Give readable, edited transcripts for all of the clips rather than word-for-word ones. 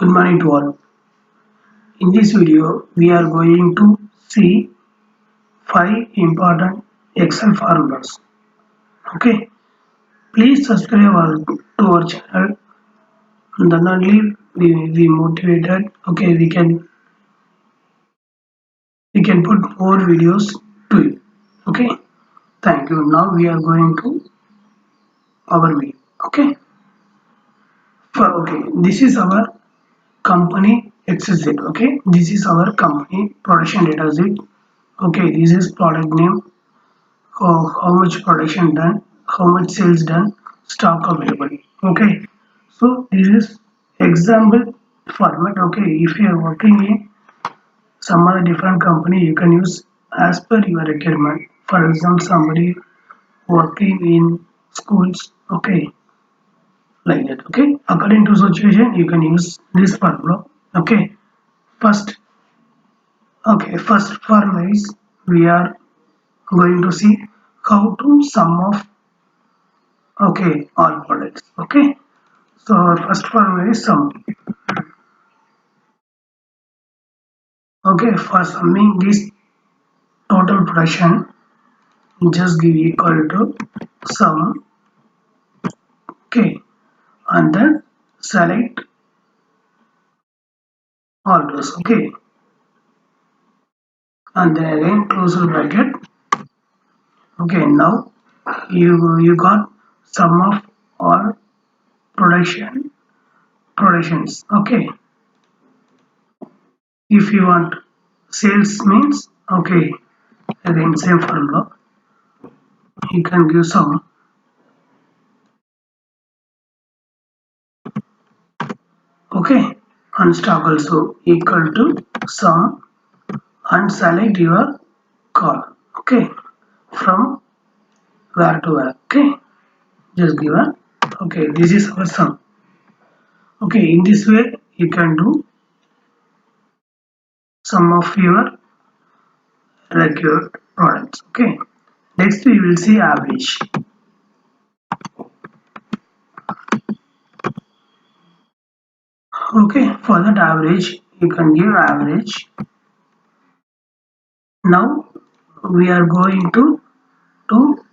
Good morning to all. In this video, we are going to see 5 important Excel formulas. Okay, please subscribe to our channel. Then only we motivated. Okay, we can put more videos to you. Okay, thank you. Now we are going to our video. Okay, this is our company XZ. Okay, this is our company production data sheet. Okay, this is product name, how much production done, how much sales done, stock available. Okay, so this is example format. Okay, if you are working in some other different company, you can use as per your requirement. For example, somebody working in schools. Okay, like that. Okay, according to situation, you can use this formula. Okay, first. First formula is we are going to see how to sum of all products. Okay, so our first formula is sum. Okay, for summing this total production, just give equal to sum. Okay, and then select all those. Okay, and then again close the bracket. Okay, now you got sum of all productions. Okay, if you want sales means again same formula. You can give sum. Okay, and stock also equal to sum and select your column. Okay, from where to where. Okay, just give a this is our sum. Okay, in this way you can do sum of your required products. Okay, next we will see average. Okay, for that average you can give average. Now we are going to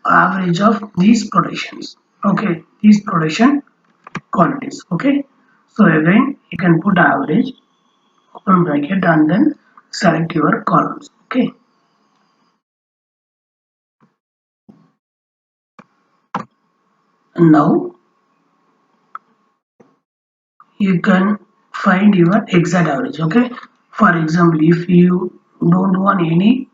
average of these productions. Okay, these production quantities. Okay, so again you can put average, open bracket, and then select your columns. Okay, and now you can find your exact average. Okay, for example, if you don't want any,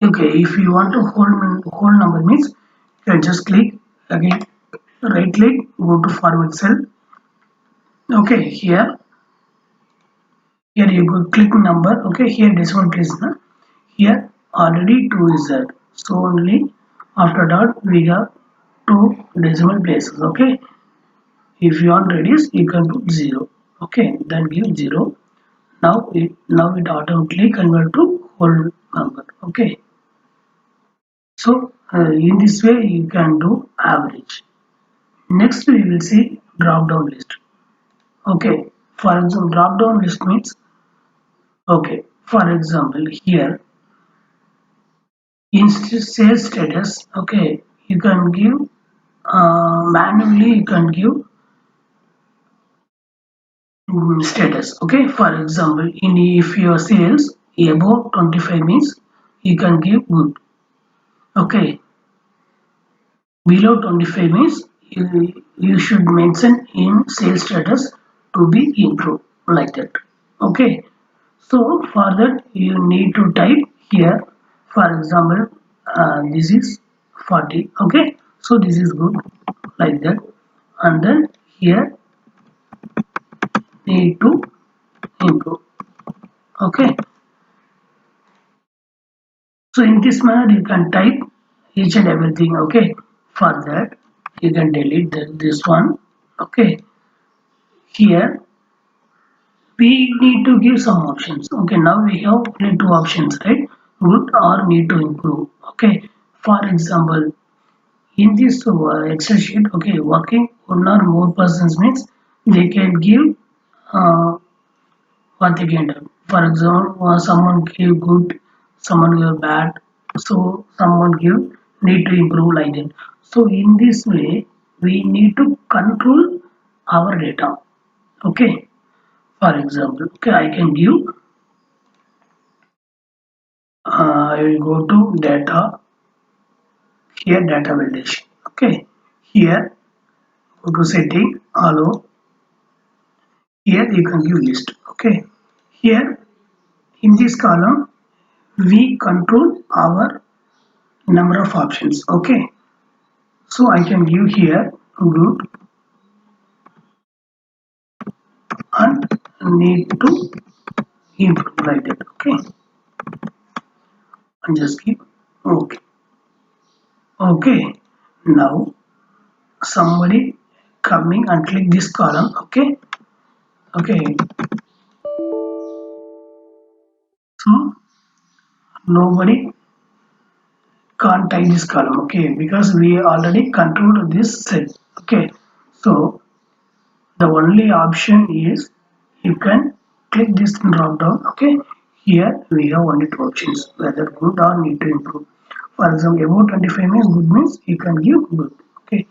if you want to whole number means you can just click again, right click, go to forward cell. Okay, here you go click number. Okay, here decimal place na. Here already 2 is there, so only after that we have 2 decimal places. Okay, if you want reduce you can put 0. Okay, then give 0. Now it automatically convert to whole number. Okay, so in this way you can do average. Next we will see drop down list. Okay, for example, drop down list means, for example, here in sales status, you can give manually, you can give status. Okay, for example, in if your sales above 25 means you can give good. Okay, below 25 means you should mention in sales status to be improved, like that. Okay, so for that you need to type here, for example, this is 40. Okay, so this is good, like that, and then here need to improve. Okay, so in this manner you can type each and everything. Okay, for that you can delete this one. Okay, here we need to give some options. Okay, now we have only 2 options, right? Good or need to improve. Okay, for example, in this Excel sheet, okay, working one or more persons means they can give uh, what they can do. For example, someone give good, someone give bad, so someone give need to improve like that. So in this way, we need to control our data. Okay. For example, okay, I can give. I will go to data. Here, data validation. Okay. Here, go to setting. Allow. Here, you can give list. Okay. Here, in this column, we control our number of options. Okay. So I can give here good and need to improve like that. Okay. And just keep. Okay. Okay. Now somebody coming and click this column. Okay. Okay. So nobody can't type this column. Okay. Because we already controlled this set. Okay. So the only option is you can click this drop down. Okay. Here we have only two options, whether good or need to improve. For example, about 25 means good means you can give good. Okay.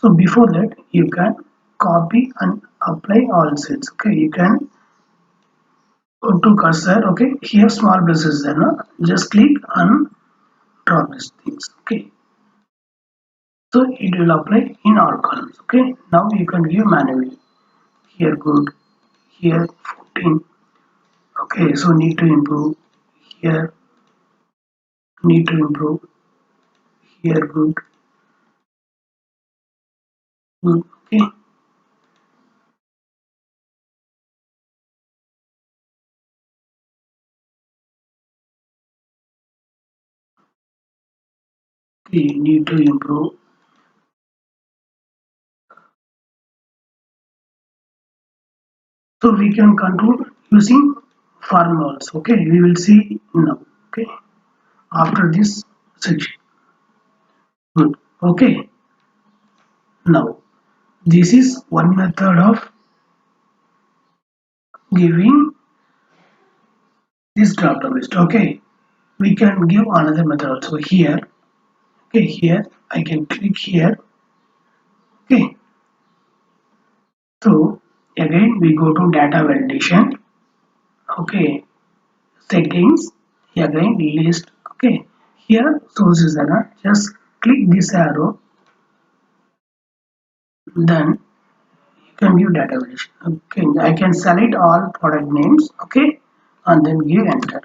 So before that you can copy and apply all sets. Okay. You can go to cursor. Okay. Here small plus is there. No? Just click and drop these things. Okay. So it will apply in all columns. Okay. Now you can give manually. Here good. Here 14. Okay, so need to improve. Here need to improve. Here good. Good. Okay. Okay, need to improve. So we can control using formulas. Okay, we will see now. Okay, after this section. Good. Okay. Now this is one method of giving this drop down list. Okay, we can give another method also here. Okay, here I can click here. Okay, so again we go to data validation. Okay, settings. Again list. Okay, here sources are just click this arrow, then you can give data validation. Okay, I can select all product names. Okay, and then give enter.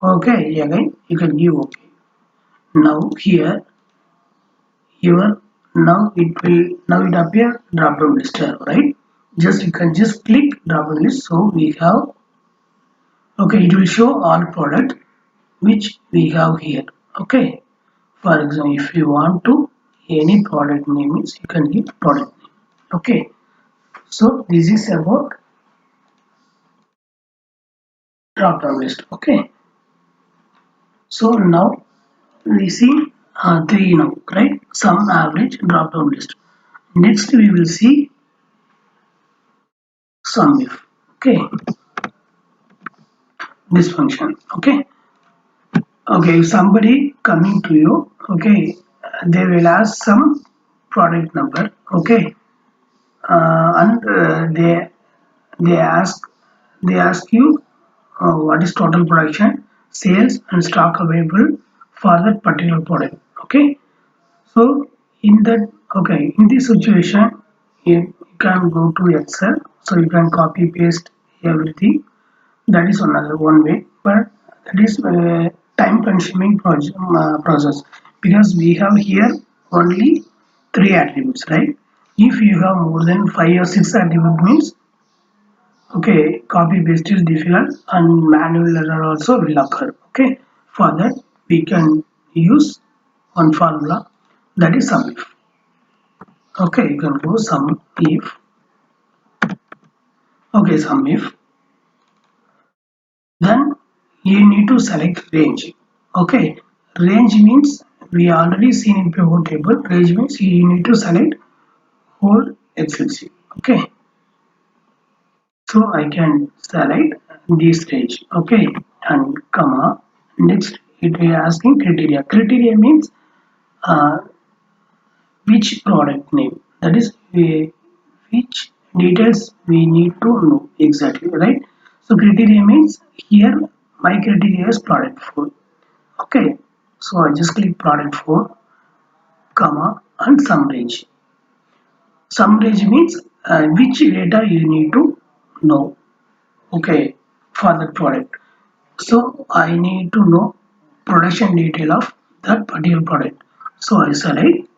Okay, again you can give okay. Now here your now it appear drop down list arrow, right? Just you can just click drop down list. So we have okay, it will show all product which we have here. Okay, for example, if you want to any product name is you can give product name. Okay, so this is about drop down list. Okay, so now we see three now, right? Sum, average, drop down list. Next we will see sum if. Okay, this function. Okay, okay, if somebody coming to you, okay, they will ask some product number. Okay, and they ask you what is total production, sales, and stock available for that particular product. Okay, so in that in this situation, you can go to Excel, so you can copy paste everything. That is another one way, but that is a time consuming process because we have here only three attributes, right? If you have more than five or six attribute means okay, copy paste is difficult and manual error also will occur. Okay, for that we can use one formula, that is sum if. Okay, you can go sum if. Okay, sum if. Then you need to select range. Okay, range means we already seen in pivot table. Range means you need to select whole Excel sheet. Okay, So I can select this range, okay, and comma. Next it is asking criteria. Criteria means uh, which product name, that is which details we need to know exactly, right? So criteria means here my criteria is product 4, okay. So I just click product 4, comma, and sum range. Sum range means which data you need to know, okay, for that product. So I need to know production detail of that particular product. So I select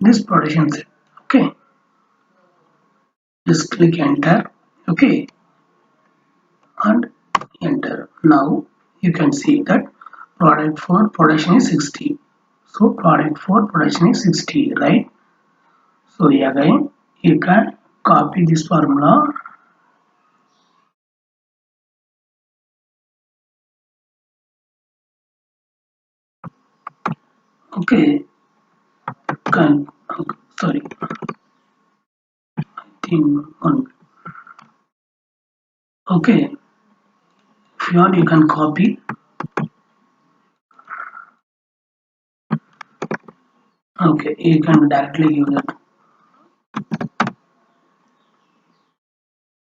this production set, okay. Just click enter, okay, and enter. Now you can see that product for production is 60. So product for production is 60, right? So again you can copy this formula, okay. Can, sorry, thing one, okay. If you want, you can copy, okay. You can directly use it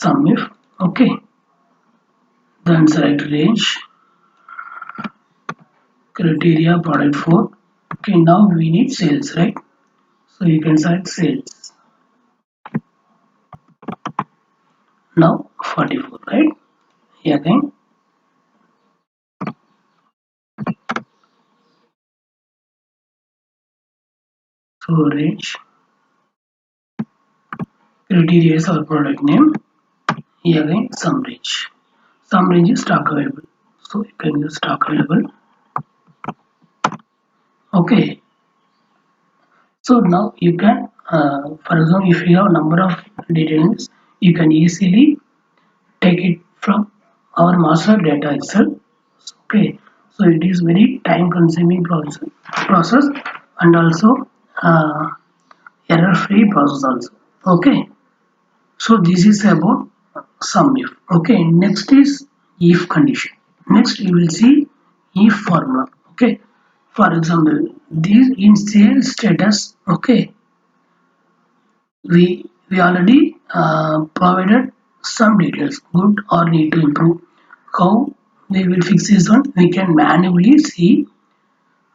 sum if, okay. Then select range, criteria product for, okay. Now we need sales, right? So you can select sales. Now 44, right? Again, so range, criteria is our product name. Again, sum range. Sum range is stock available. So you can use stock available. Okay. So now you can, for example, if you have number of details, you can easily take it from our master data itself. Okay. So it is very time consuming process and also uh, error free process also, okay. So this is about sum if, okay. Next is if condition. Next you will see if formula, okay. For example, this in sales status, okay, we already provided some details, good or need to improve. How we will fix this one? We can manually see,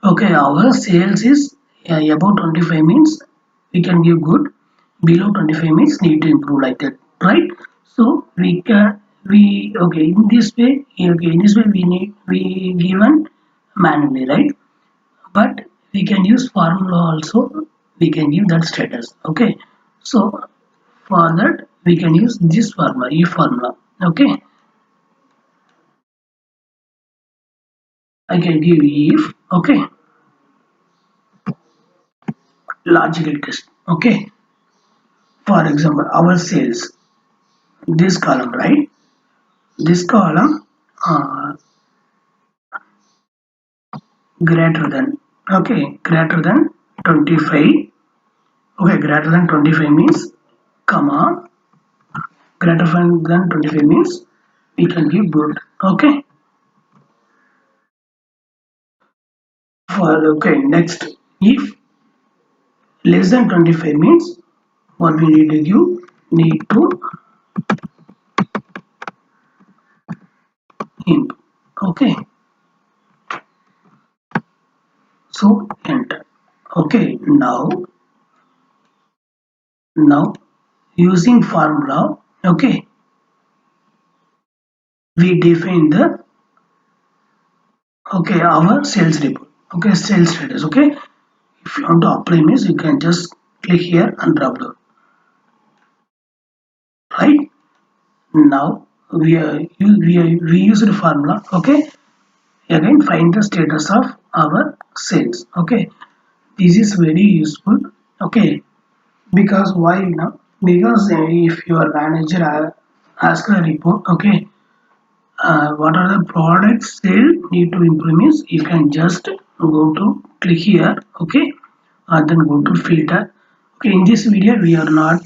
okay, our sales is above 25 means we can give good, below 25 means need to improve, like that, right? So we okay, in this way, okay, in this way we given manually, right? But we can use formula also, we can give that status, okay. So for that we can use this formula, if formula, okay. I can give if, okay, logical test, okay. For example, our sales, this column, right? This column greater than, okay, greater than 25, okay, greater than 25 means comma, greater than 25 means we can give good, okay. For, okay, next, if less than 25 means what we need to give, need to imp, okay. So enter, okay. Now using formula, okay, we define the, okay, our sales report, okay, sales status, okay. If you want to apply means you can just click here and drop down, right? Now we use the formula, okay. Again find the status of our sales, okay. This is very useful, okay. Because why now? Because if your manager ask a report, okay, what are the products sale need to improve means you can just go to click here, okay, and then go to filter, okay. In this video we are not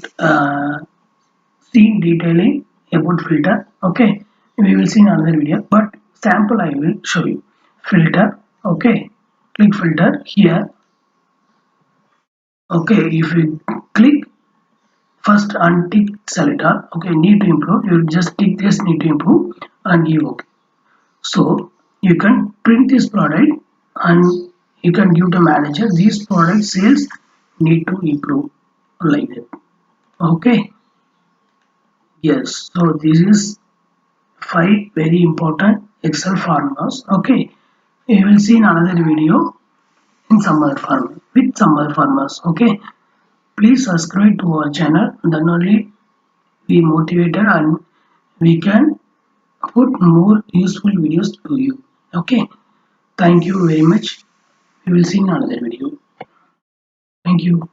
seeing detailing about filter. Okay, we will see in another video, but sample I will show you. Filter. Okay, click filter here. Okay, if you click first untick select all. Okay, need to improve, you just tick this need to improve and give okay. So you can print this product and you can give the manager these product sales need to improve like that. Okay, yes, so this is 5 very important Excel formulas. Okay, we will see in another video in some other form with some other formulas. Okay, please subscribe to our channel, then only we motivated and we can put more useful videos to you. Okay, thank you very much. We will see in another video. Thank you.